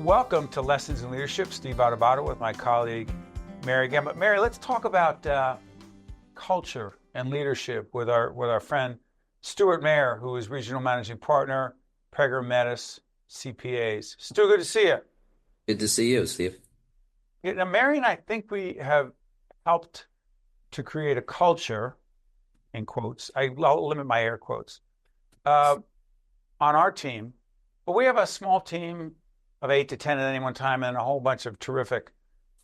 Welcome to Lessons in Leadership. Steve Adubato with my colleague, Mary Gamba. Mary, let's talk about culture and leadership with our friend, Stuart Mayer, who is Regional Managing Partner, Prager Metis CPAs. Stu, good to see you. Good to see you, Steve. Yeah, now, Mary and I think we have helped to create a culture, in quotes, I'll limit my air quotes, on our team. But we have a small team of 8 to 10 at any one time and a whole bunch of terrific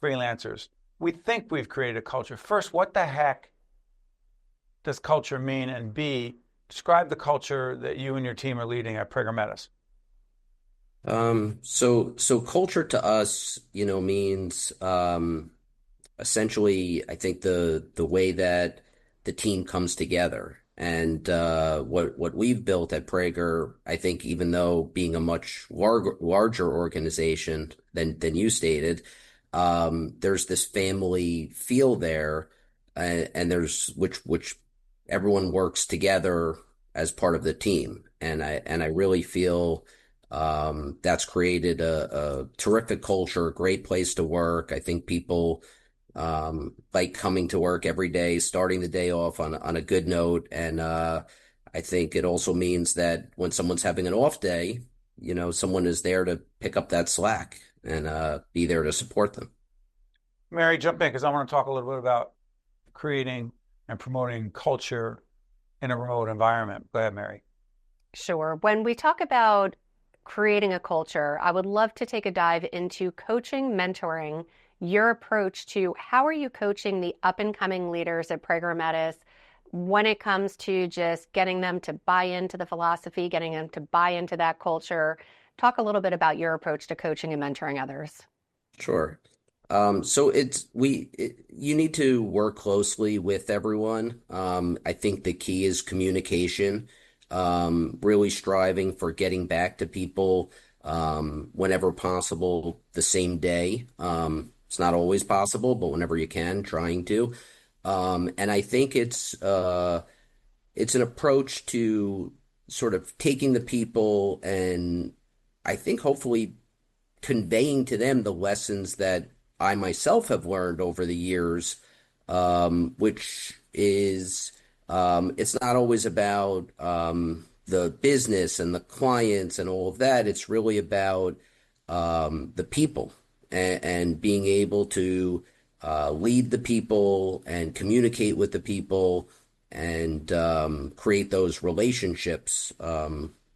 freelancers. We think we've created a culture. First, what the heck does culture mean? And B, describe the culture that you and your team are leading at Prager Metis. So culture to us, means essentially, I think the way that the team comes together. And what we've built at Prager, I think, even though being a much larger organization than you stated, there's this family feel there, and there's which everyone works together as part of the team, and I really feel that's created a terrific culture, a great place to work. I think people like coming to work every day, starting the day off on a good note. And I think it also means that when someone's having an off day, someone is there to pick up that slack and be there to support them. Mary, jump in because I want to talk a little bit about creating and promoting culture in a remote environment. Go ahead, Mary. Sure. When we talk about creating a culture, I would love to take a dive into coaching, mentoring, your approach to how are you coaching the up and coming leaders at Prager Metis when it comes to just getting them to buy into the philosophy, getting them to buy into that culture. Talk a little bit about your approach to coaching and mentoring others. Sure. So you need to work closely with everyone. I think the key is communication, really striving for getting back to people whenever possible the same day. It's not always possible, but whenever you can, trying to. And I think it's an approach to sort of taking the people and I think hopefully conveying to them the lessons that I myself have learned over the years, which is it's not always about the business and the clients and all of that. It's really about the people and being able to lead the people and communicate with the people and create those relationships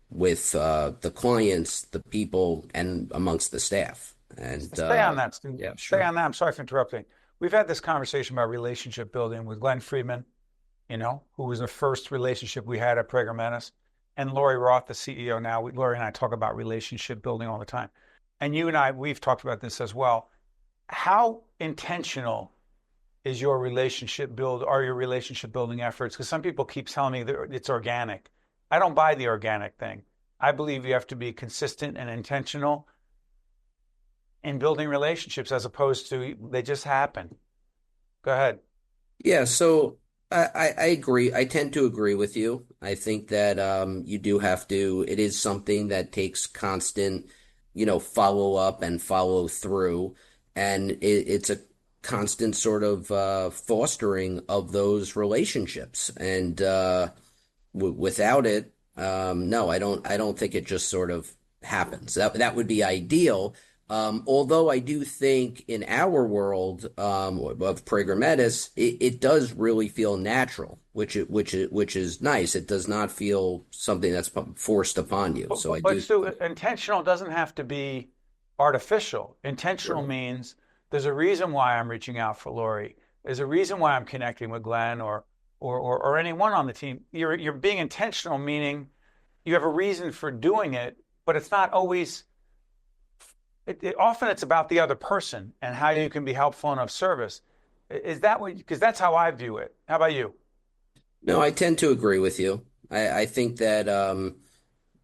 with the clients, the people, and amongst the staff. And stay on that, Stu. Yeah, Stay sure. on that. I'm sorry for interrupting. We've had this conversation about relationship building with Glenn Friedman, who was the first relationship we had at Prager Metis, and Lori Roth, the CEO now. Lori and I talk about relationship building all the time. And you and I, we've talked about this as well. How intentional is your relationship building efforts? Because some people keep telling me that it's organic. I don't buy the organic thing. I believe you have to be consistent and intentional in building relationships as opposed to they just happen. Go ahead. Yeah, so I agree. I tend to agree with you. I think that you do have to, it is something that takes constant, follow up and follow through. And it's a constant sort of fostering of those relationships. And without it, no, I don't think it just sort of happens. That would be ideal. Although I do think in our world of Prager Metis, it does really feel natural, which is nice. It does not feel something that's forced upon you. So I But do. Stu, intentional doesn't have to be artificial. Intentional Sure. means there's a reason why I'm reaching out for Lori. There's a reason why I'm connecting with Glenn or anyone on the team. You're being intentional, meaning you have a reason for doing it, but it's not always. Often it's about the other person and how you can be helpful and of service. Is that what? Because that's how I view it. How about you? No, I tend to agree with you. I think that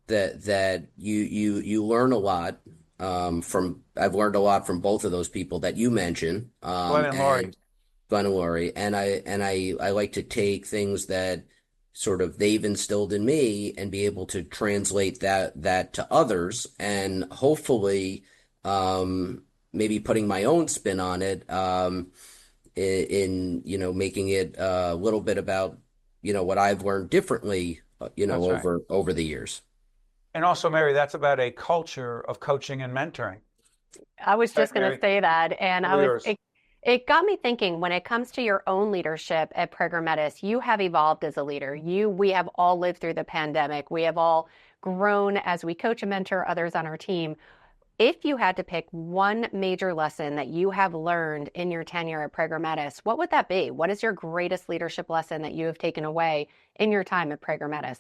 that you learn a lot from. I've learned a lot from both of those people that you mentioned, Glenn and Lori. and Glenn and Lori, and I like to take things that sort of they've instilled in me and be able to translate that to others, and hopefully maybe putting my own spin on it, making it a little bit about, what I've learned differently, That's right. over the years. And also, Mary, that's about a culture of coaching and mentoring. I was Right, just going to Mary? say that, and All yours. it got me thinking when it comes to your own leadership at Prager Metis, you have evolved as a leader. We have all lived through the pandemic. We have all grown as we coach and mentor others on our team. If you had to pick one major lesson that you have learned in your tenure at Prager Metis, what would that be? What is your greatest leadership lesson that you have taken away in your time at Prager Metis?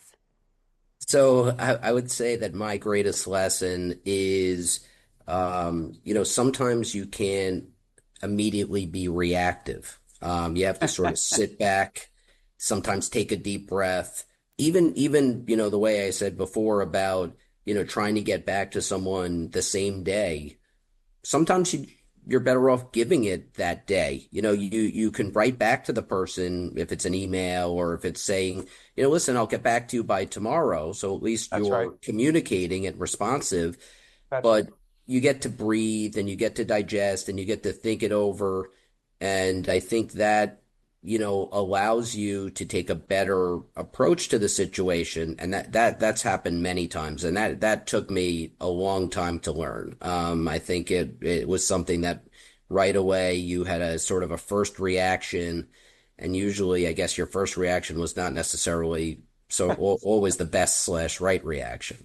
So I would say that my greatest lesson is, sometimes you can't immediately be reactive. You have to sort of sit back, sometimes take a deep breath. Even, the way I said before about, trying to get back to someone the same day. Sometimes you're better off giving it that day. You can write back to the person if it's an email or if it's saying, listen, I'll get back to you by tomorrow. So at least That's right. you're communicating and responsive, That's but you get to breathe and you get to digest and you get to think it over. And I think that, allows you to take a better approach to the situation. And that's happened many times. And that took me a long time to learn. I think it was something that right away you had a sort of a first reaction. And usually, I guess your first reaction was not necessarily always the best / right reaction.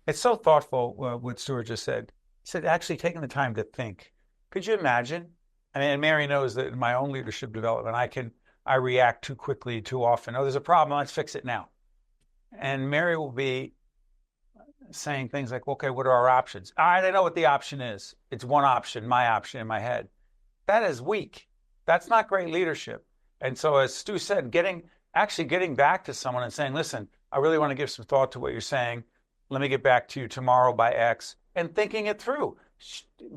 It's so thoughtful what Stuart just said. He said actually taking the time to think. Could you imagine? I mean, and Mary knows that in my own leadership development, I react too quickly, too often. Oh, there's a problem. Let's fix it now. And Mary will be saying things like, okay, what are our options? All right, I know what the option is. It's one option, my option in my head. That is weak. That's not great leadership. And so as Stu said, getting back to someone and saying, listen, I really want to give some thought to what you're saying. Let me get back to you tomorrow by X, and thinking it through,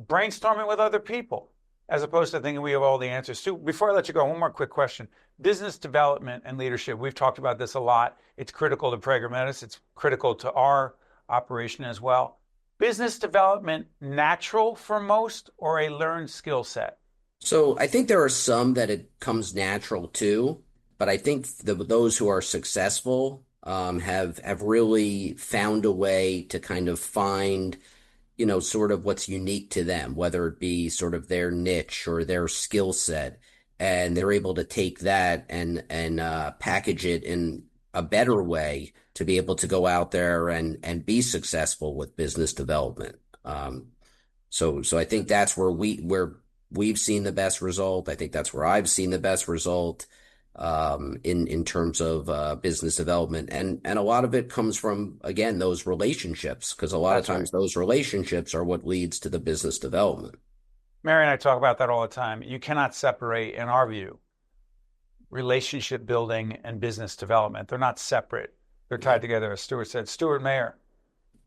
brainstorming with other people, as opposed to thinking we have all the answers. Stu, before I let you go, one more quick question. Business development and leadership, we've talked about this a lot. It's critical to Prager Metis. It's critical to our operation as well. Business development, natural for most or a learned skill set? So I think there are some that it comes natural to, but I think those who are successful have really found a way to kind of find, sort of what's unique to them, whether it be sort of their niche or their skill set, and they're able to take that and package it in a better way to be able to go out there and be successful with business development. So I think that's where we've seen the best result. I think that's where I've seen the best result in terms of business development. And a lot of it comes from, again, those relationships, because a lot of times those relationships are what leads to the business development. Mary and I talk about that all the time. You cannot separate, in our view, relationship building and business development. They're not separate. They're tied together, as Stuart said. Stuart Mayer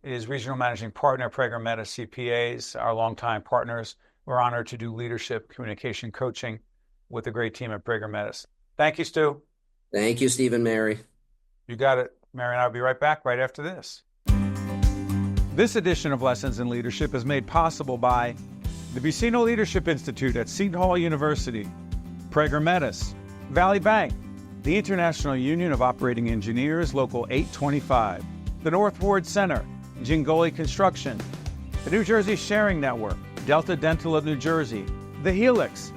is Regional Managing Partner, Prager Metis CPAs, our longtime partners. We're honored to do leadership, communication, coaching with a great team at Prager Metis. Thank you, Stu. Thank you, Stephen, Mary. You got it. Mary and I will be right back right after this. This edition of Lessons in Leadership is made possible by the Buccino Leadership Institute at Seton Hall University, Prager Metis, Valley Bank, the International Union of Operating Engineers, Local 825, the North Ward Center, Jingoli Construction, the New Jersey Sharing Network, Delta Dental of New Jersey, the Helix,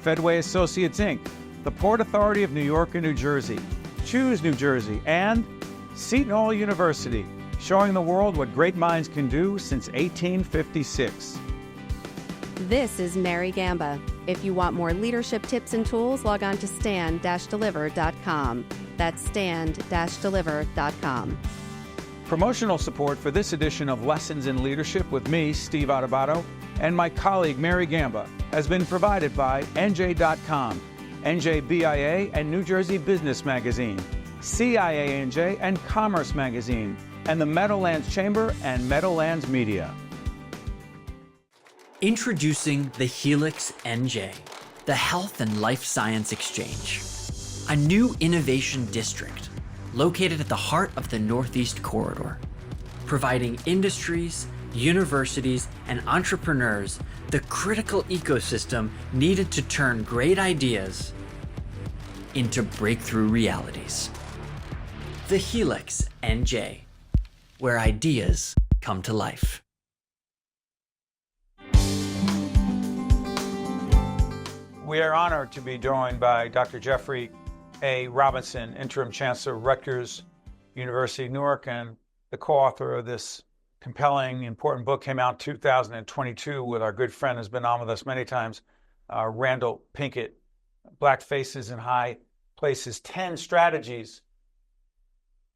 Fedway Associates, Inc., the Port Authority of New York and New Jersey, Choose New Jersey, and Seton Hall University, showing the world what great minds can do since 1856. This is Mary Gamba. If you want more leadership tips and tools, log on to stand-deliver.com. That's stand-deliver.com. Promotional support for this edition of Lessons in Leadership with me, Steve Adubato, and my colleague Mary Gamba has been provided by NJ.com, NJBIA and New Jersey Business Magazine, CIANJ and Commerce Magazine, and the Meadowlands Chamber and Meadowlands Media. Introducing the Helix NJ, the Health and Life Science Exchange, a new innovation district located at the heart of the Northeast Corridor, providing industries, universities, and entrepreneurs the critical ecosystem needed to turn great ideas into breakthrough realities. The Helix NJ, where ideas come to life. We are honored to be joined by Dr. Jeffrey A. Robinson, Interim Chancellor, Rutgers University-Newark, and the co-author of this compelling, important book. Came out in 2022 with our good friend who's been on with us many times, Randall Pinkett, Black Faces in High Places, 10 strategies,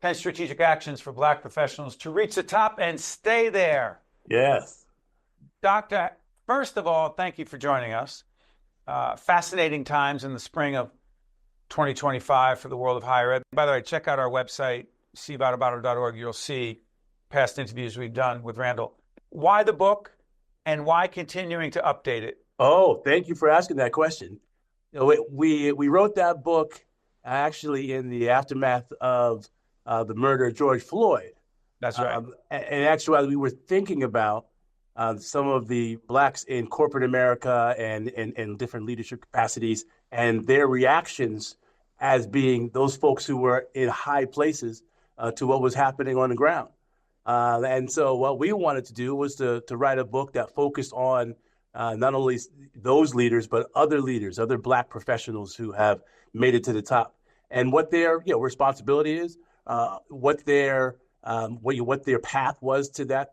10 strategic actions for Black professionals to reach the top and stay there. Yes. Doctor, first of all, thank you for joining us. Fascinating times in the spring of 2025 for the world of higher ed. By the way, check out our website, adubato.org. You'll see past interviews we've done with Randall. Why the book and why continuing to update it? Oh, thank you for asking that question. We wrote that book actually in the aftermath of the murder of George Floyd. That's right. And actually, we were thinking about some of the Blacks in corporate America and in different leadership capacities and their reactions as being those folks who were in high places to what was happening on the ground. And so what we wanted to do was to write a book that focused on not only those leaders, but other leaders, other Black professionals who have made it to the top, and what their responsibility is, what their path was to that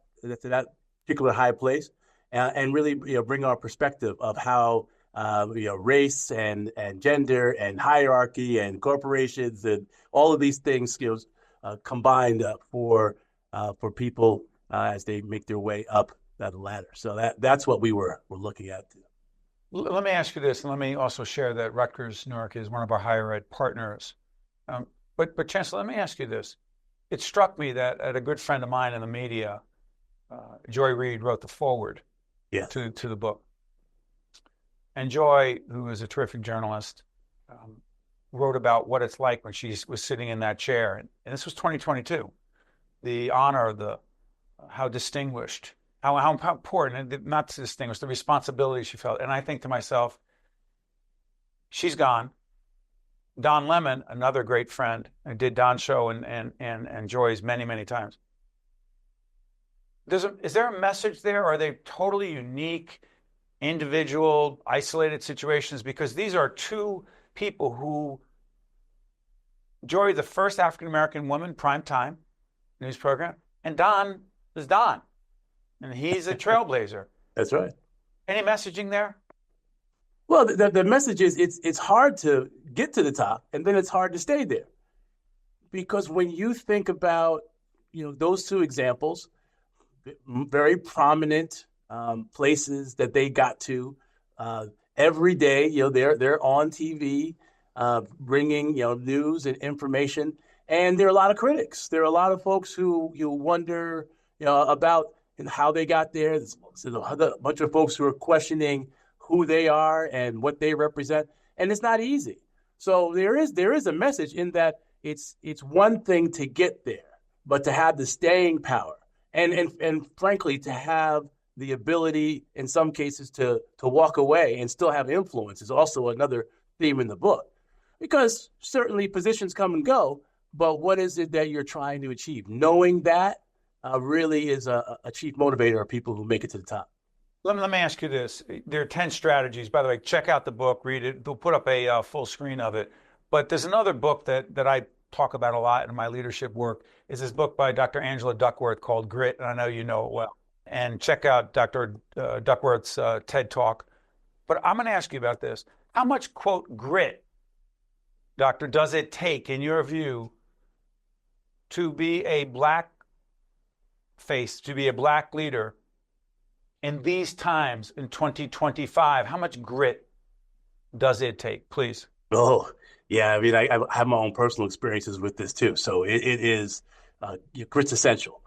particular high place, and really bring our perspective of how race and gender and hierarchy and corporations and all of these things combined for people as they make their way up that ladder. So that's what we were looking at. Let me ask you this, and let me also share that Rutgers Newark is one of our higher ed partners. But Chancellor, let me ask you this. It struck me that a good friend of mine in the media, Joy Reid, wrote the foreword to the book. And Joy, who is a terrific journalist, wrote about what it's like when she was sitting in that chair. And this was 2022. The honor, how distinguished, how important, and not distinguished, the responsibility she felt. And I think to myself, she's gone. Don Lemon, another great friend, I did Don's show and Joy's many, many times. Is there a message there? Or are they totally unique, individual, isolated situations? Because these are two people who, Joy, the first African-American woman, primetime news program, and Don is Don, and he's a trailblazer. That's right. Any messaging there? Well, the message is it's hard to get to the top, and then it's hard to stay there. Because when you think about those two examples, very prominent places that they got to every day, they're on TV, bringing news and information, and there are a lot of critics. There are a lot of folks who wonder about how they got there. There's a bunch of folks who are questioning who they are and what they represent, and it's not easy. So there is a message in that it's one thing to get there, but to have the staying power and frankly to have the ability in some cases to walk away and still have influence is also another theme in the book. Because certainly positions come and go, but what is it that you're trying to achieve? Knowing that really is a chief motivator of people who make it to the top. Let me ask you this. There are 10 strategies. By the way, check out the book, read it. They'll put up a full screen of it. But there's another book that I talk about a lot in my leadership work, is this book by Dr. Angela Duckworth called Grit, and I know you know it well. And check out Dr. Duckworth's TED Talk. But I'm going to ask you about this. How much, quote, grit, doctor, does it take, in your view, to be a Black face, to be a Black leader in these times in 2025? How much grit does it take, please? Oh, yeah. I mean, I have my own personal experiences with this too. So it is grit's essential.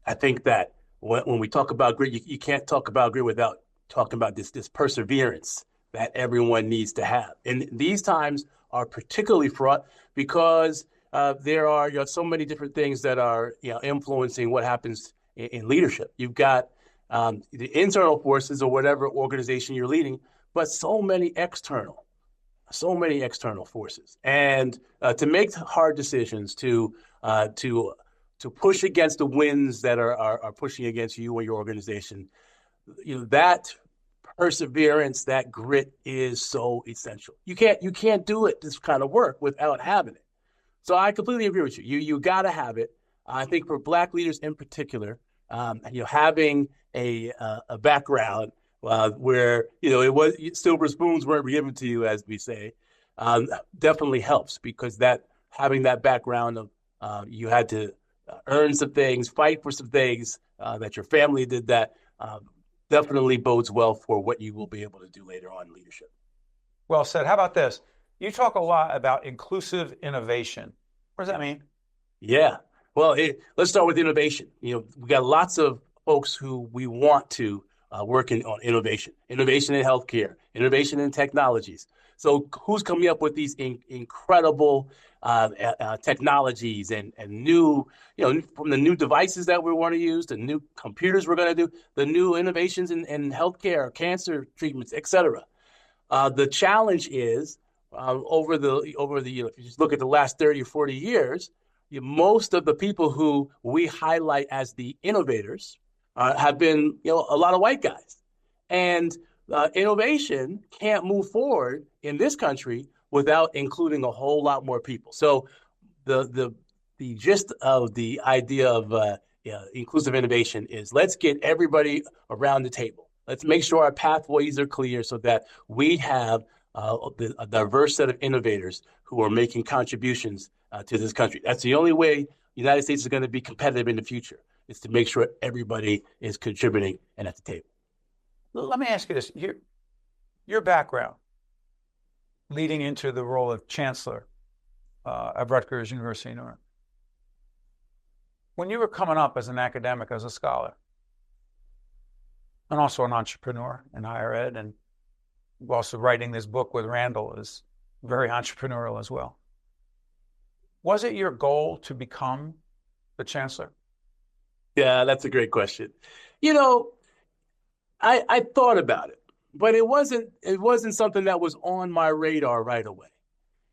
I think that when we talk about grit, you can't talk about grit without talking about this perseverance that everyone needs to have. And these times are particularly fraught because there are so many different things that are influencing what happens in leadership. You've got the internal forces or whatever organization you're leading, but so many external forces. And to make hard decisions, to push against the winds that are pushing against you or your organization, that perseverance, that grit is so essential. You can't do this kind of work without having it. So I completely agree with you. You got to have it. I think for Black leaders in particular, having a background where it was silver spoons weren't given to you, as we say, definitely helps, because having that background of you had to earn some things, fight for some things, that your family did that, definitely bodes well for what you will be able to do later on in leadership. Well said. How about this? You talk a lot about inclusive innovation. What does that mean? Yeah. Well, let's start with innovation. We got lots of folks who we want to work on innovation in healthcare, innovation in technologies. So who's coming up with these incredible technologies and new, from the new devices that we want to use, the new computers we're going to do, the new innovations in healthcare, cancer treatments, et cetera. The challenge is over the if you just look at the last 30 or 40 years, most of the people who we highlight as the innovators have been a lot of white guys, and innovation can't move forward in this country without including a whole lot more people. So the gist of the idea of inclusive innovation is, let's get everybody around the table. Let's make sure our pathways are clear so that we have a diverse set of innovators who are making contributions to this country. That's the only way the United States is going to be competitive in the future, is to make sure everybody is contributing and at the table. Let me ask you this. Your background leading into the role of chancellor at Rutgers University-Newark. When you were coming up as an academic, as a scholar, and also an entrepreneur in higher ed, and also writing this book with Randall is very entrepreneurial as well. Was it your goal to become the chancellor? Yeah, that's a great question. I thought about it, but it wasn't something that was on my radar right away.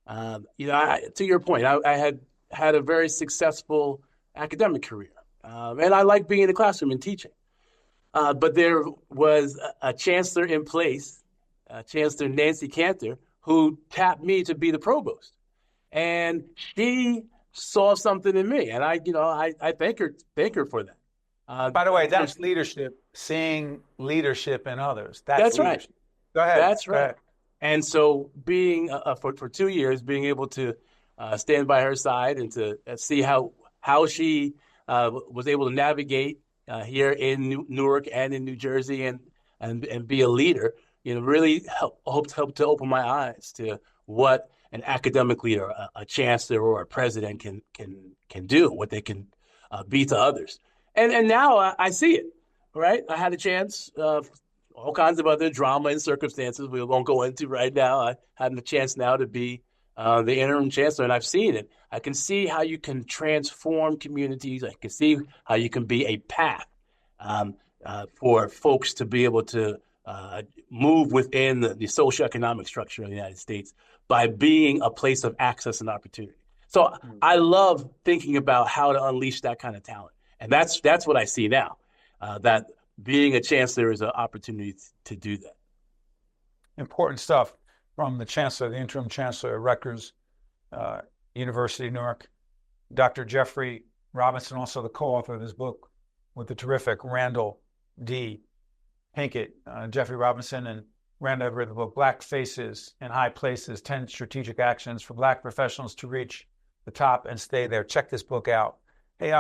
To your point, I had a very successful academic career, and I like being in the classroom and teaching. But there was a chancellor in place, Chancellor Nancy Cantor, who tapped me to be the provost, and she saw something in me, and I thank her for that. By the way, that's leadership, seeing leadership in others. That's right. Go ahead. That's right. Go ahead. And so being for 2 years, being able to stand by her side and to see how she was able to navigate here in Newark and in New Jersey and be a leader, really helped to open my eyes to what an academic leader, a chancellor or a president can do, what they can be to others. And now I see it, right? I had a chance, all kinds of other drama and circumstances we won't go into right now. I had a chance now to be the interim chancellor, and I've seen it. I can see how you can transform communities. I can see how you can be a path for folks to be able to move within the socioeconomic structure of the United States by being a place of access and opportunity. So I love thinking about how to unleash that kind of talent. And that's what I see now, that being a chancellor is an opportunity to do that. Important stuff from the chancellor, the interim chancellor at Rutgers University-Newark, Dr. Jeffrey Robinson, also the co-author of this book with the terrific Randall D. Pinkett. Jeffrey Robinson and Randall have written the book, Black Faces in High Places, 10 Strategic Actions for Black Professionals to Reach the Top and Stay There. Check this book out. Hey,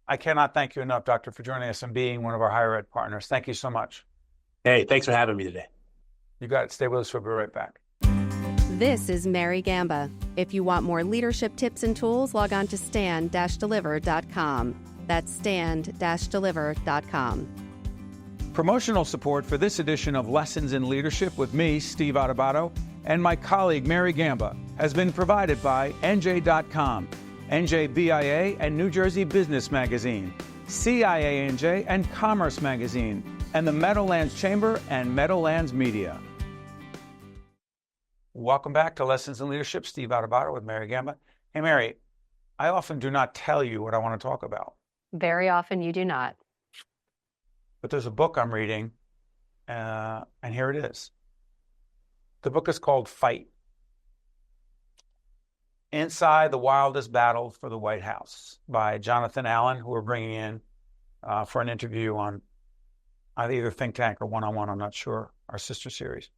I cannot thank you enough, Doctor, for joining us and being one of our higher ed partners. Thank you so much. Hey, thanks for having me today. You got it. Stay with us. We'll be right back. This is Mary Gamba. If you want more leadership tips and tools, log on to stand-deliver.com. That's stand-deliver.com. Promotional support for this edition of Lessons in Leadership with me, Steve Adubato, and my colleague, Mary Gamba, has been provided by NJ.com, NJBIA, and New Jersey Business Magazine. CIANJ and Commerce Magazine, and the Meadowlands Chamber and Meadowlands Media. Welcome back to Lessons in Leadership. Steve Adubato with Mary Gamba. Hey, Mary, I often do not tell you what I want to talk about. Very often you do not. But there's a book I'm reading, and here it is. The book is called Fight: Inside the Wildest Battle for the White House by Jonathan Allen, who we're bringing in for an interview on either Think Tank or One-on-One, I'm not sure, our sister series.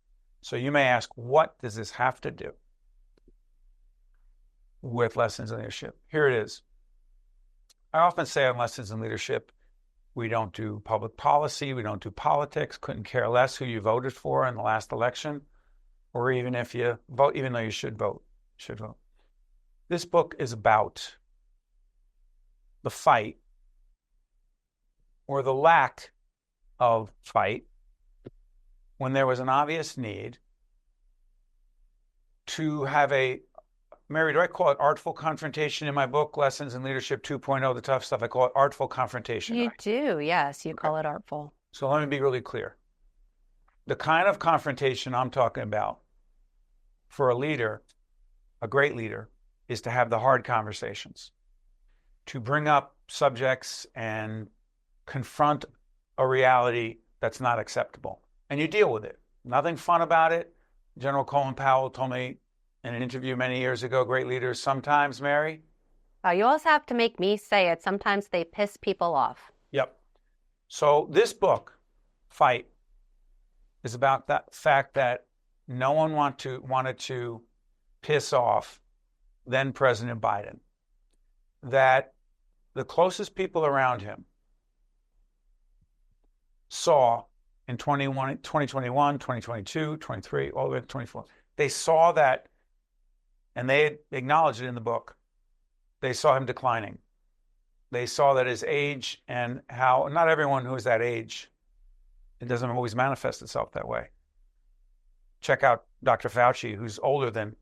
So you may ask, what does this have to do with Lessons in Leadership? Here it is. I often say on Lessons in Leadership, we don't do public policy, we don't do politics, couldn't care less who you voted for in the last election, or even if you vote, even though you should vote. This book is about the fight, or the lack of fight, when there was an obvious need to have a, Mary, do I call it artful confrontation in my book, Lessons in Leadership 2.0, the tough stuff? I call it artful confrontation. You right? do, yes. You call it artful. So let me be really clear. The kind of confrontation I'm talking about for a leader, a great leader, is to have the hard conversations, to bring up subjects and confront a reality that's not acceptable. And you deal with it. Nothing fun about it. General Colin Powell told me in an interview many years ago, great leaders sometimes, Mary. You always have to make me say it. Sometimes they piss people off. Yep. So this book, Fight, is about that fact that no one wanted to piss off then President Biden. That the closest people around him saw in 2021, 2022, 23, all the way to 24. They saw that, and they acknowledged it in the book. They saw him declining. They saw that his age and how not everyone who is that age, it doesn't always manifest itself that way. Check out Dr. Fauci, who's older than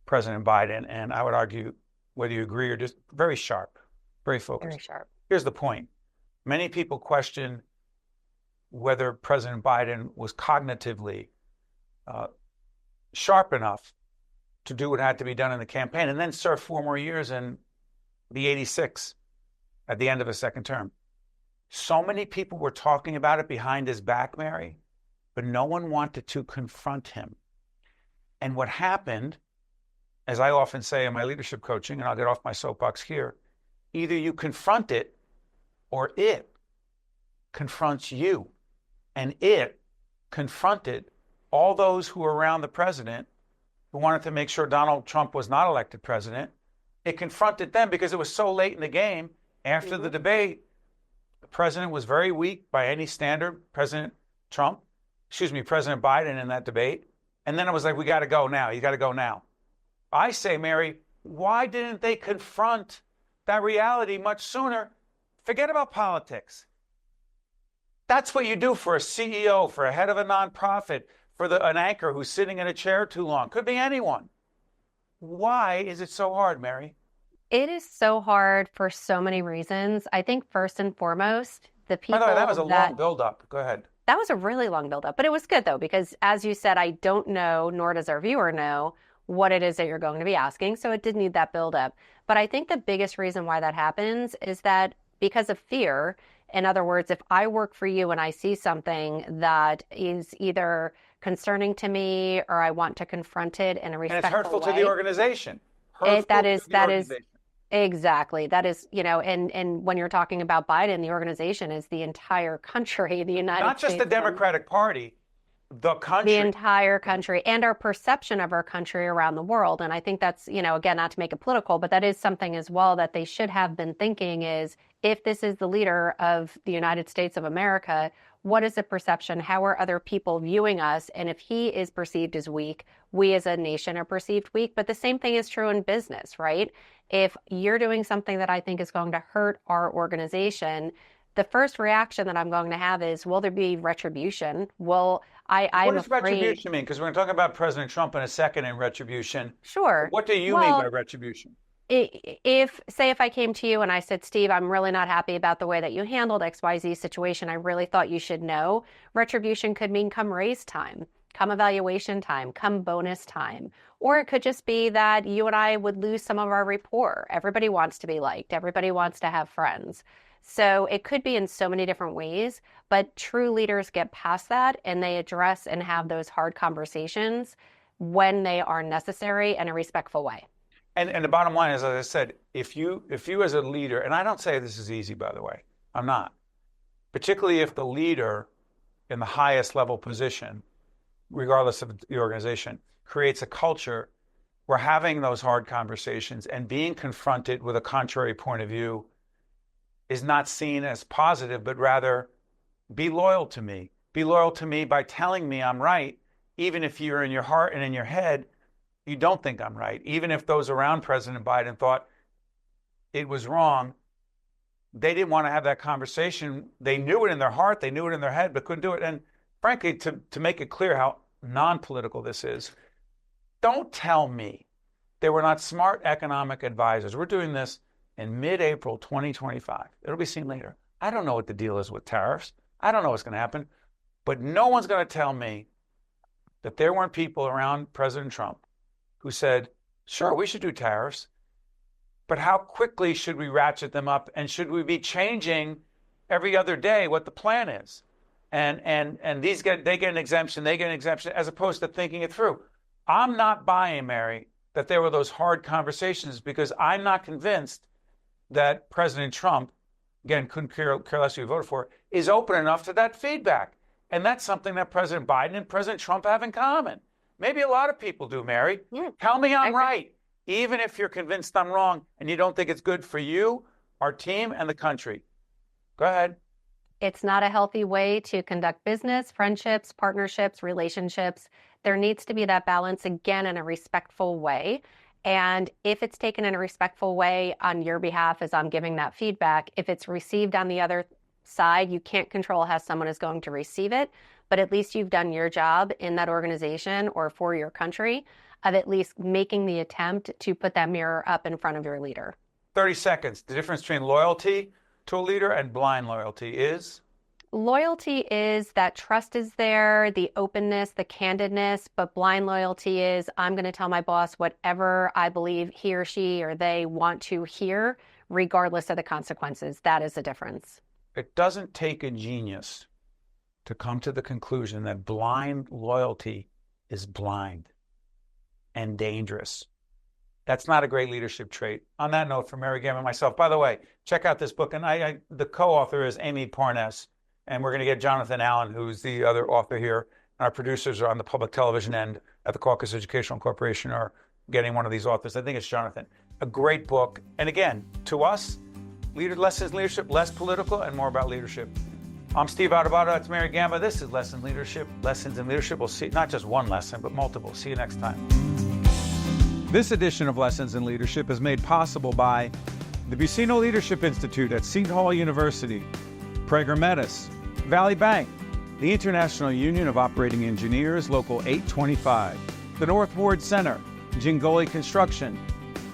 President Biden, and I would argue, whether you agree or just very sharp, very focused. Very sharp. Here's the point. Many people question whether President Biden was cognitively sharp enough to do what had to be done in the campaign and then serve 4 more years in the 86 at the end of his second term. So many people were talking about it behind his back, Mary, but no one wanted to confront him. And what happened, as I often say in my leadership coaching, and I'll get off my soapbox here, either you confront it or it confronts you. And it confronted all those who were around the president who wanted to make sure Donald Trump was not elected president. It confronted them because it was so late in the game. After the debate, the president was very weak by any standard, President Biden in that debate. And then it was like, we got to go now. You got to go now. I say, Mary, why didn't they confront that reality much sooner? Forget about politics. That's what you do for a CEO, for a head of a nonprofit, for an anchor who's sitting in a chair too long. Could be anyone. Why is it so hard, Mary? It is so hard for so many reasons. I think first and foremost, the people By the way, that was a long buildup. Go ahead. That was a really long buildup, but it was good though, because as you said, I don't know, nor does our viewer know, what it is that you're going to be asking. So it did need that buildup. But I think the biggest reason why that happens is that because of fear. In other words, if I work for you and I see something that is either concerning to me or I want to confront it in a respectful way. And it's hurtful to the organization. That is exactly. That is, and when you're talking about Biden, the organization is the entire country, the United States. Not just the Democratic Party, the country. The entire country and our perception of our country around the world. And I think that's, again, not to make it political, but that is something as well that they should have been thinking is, if this is the leader of the United States of America, what is the perception? How are other people viewing us? And if he is perceived as weak, we as a nation are perceived weak. But the same thing is true in business, right? If you're doing something that I think is going to hurt our organization, the first reaction that I'm going to have is, will there be retribution? What does retribution mean? Because we're going to talk about President Trump in a second and retribution. Sure. What do you mean by retribution? If I came to you and I said, Steve, I'm really not happy about the way that you handled XYZ situation, I really thought you should know, retribution could mean come raise time, come evaluation time, come bonus time. Or it could just be that you and I would lose some of our rapport. Everybody wants to be liked. Everybody wants to have friends. So it could be in so many different ways, but true leaders get past that and they address and have those hard conversations when they are necessary in a respectful way. And the bottom line is, as I said, if you as a leader, and I don't say this is easy, by the way, I'm not, particularly if the leader in the highest level position, regardless of the organization, creates a culture where having those hard conversations and being confronted with a contrary point of view is not seen as positive, but rather be loyal to me. Be loyal to me by telling me I'm right, even if you're in your heart and in your head, you don't think I'm right. Even if those around President Biden thought it was wrong, they didn't want to have that conversation. They knew it in their heart, they knew it in their head, but couldn't do it. And frankly, to make it clear how non-political this is, don't tell me they were not smart economic advisors. We're doing this in mid-April 2025. It'll be seen later. I don't know what the deal is with tariffs. I don't know what's going to happen. But no one's going to tell me that there weren't people around President Trump who said, sure, we should do tariffs, but how quickly should we ratchet them up? And should we be changing every other day what the plan is? And they get an exemption, they get an exemption, as opposed to thinking it through. I'm not buying, Mary, that there were those hard conversations, because I'm not convinced that President Trump, again, couldn't care less who you voted for, is open enough to that feedback. And that's something that President Biden and President Trump have in common. Maybe a lot of people do, Mary. Tell me I'm right, even if you're convinced I'm wrong and you don't think it's good for you, our team, and the country. Go ahead. It's not a healthy way to conduct business, friendships, partnerships, relationships. There needs to be that balance, again, in a respectful way. And if it's taken in a respectful way on your behalf as I'm giving that feedback, if it's received on the other side, you can't control how someone is going to receive it, but at least you've done your job in that organization or for your country of at least making the attempt to put that mirror up in front of your leader. 30 seconds. The difference between loyalty to a leader and blind loyalty is? Loyalty is that trust is there, the openness, the candidness, but blind loyalty is I'm going to tell my boss whatever I believe he or she or they want to hear, regardless of the consequences. That is the difference. It doesn't take a genius to come to the conclusion that blind loyalty is blind and dangerous. That's not a great leadership trait. On that note, for Mary Gamba and myself, by the way, check out this book. And the co-author is Amy Parnas. And we're going to get Jonathan Allen, who's the other author here. And our producers are on the public television end at the Caucus Educational Corporation are getting one of these authors. I think it's Jonathan. A great book. And again, to us, Lessons in Leadership, less political and more about leadership. I'm Steve Adubato. That's Mary Gamba. This is Lessons in Leadership. We'll see not just one lesson, but multiple. See you next time. This edition of Lessons in Leadership is made possible by the Buccino Leadership Institute at Seton Hall University, Prager Metis, Valley Bank, the International Union of Operating Engineers, Local 825, the North Ward Center, Jingoli Construction,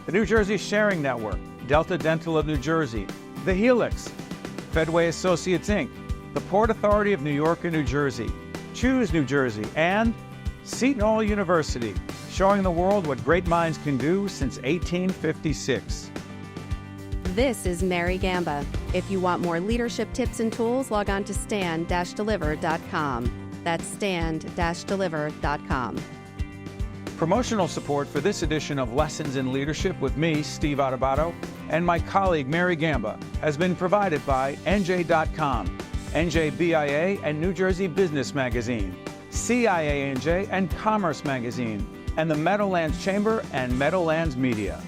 the New Jersey Sharing Network, Delta Dental of New Jersey, the Helix, Fedway Associates Inc., the Port Authority of New York and New Jersey, Choose New Jersey, and Seton Hall University, showing the world what great minds can do since 1856. This is Mary Gamba. If you want more leadership tips and tools, log on to stand-deliver.com. That's stand-deliver.com. Promotional support for this edition of Lessons in Leadership with me, Steve Adubato, and my colleague Mary Gamba has been provided by NJ.com, NJBIA and New Jersey Business Magazine, CIANJ and Commerce Magazine, and the Meadowlands Chamber and Meadowlands Media.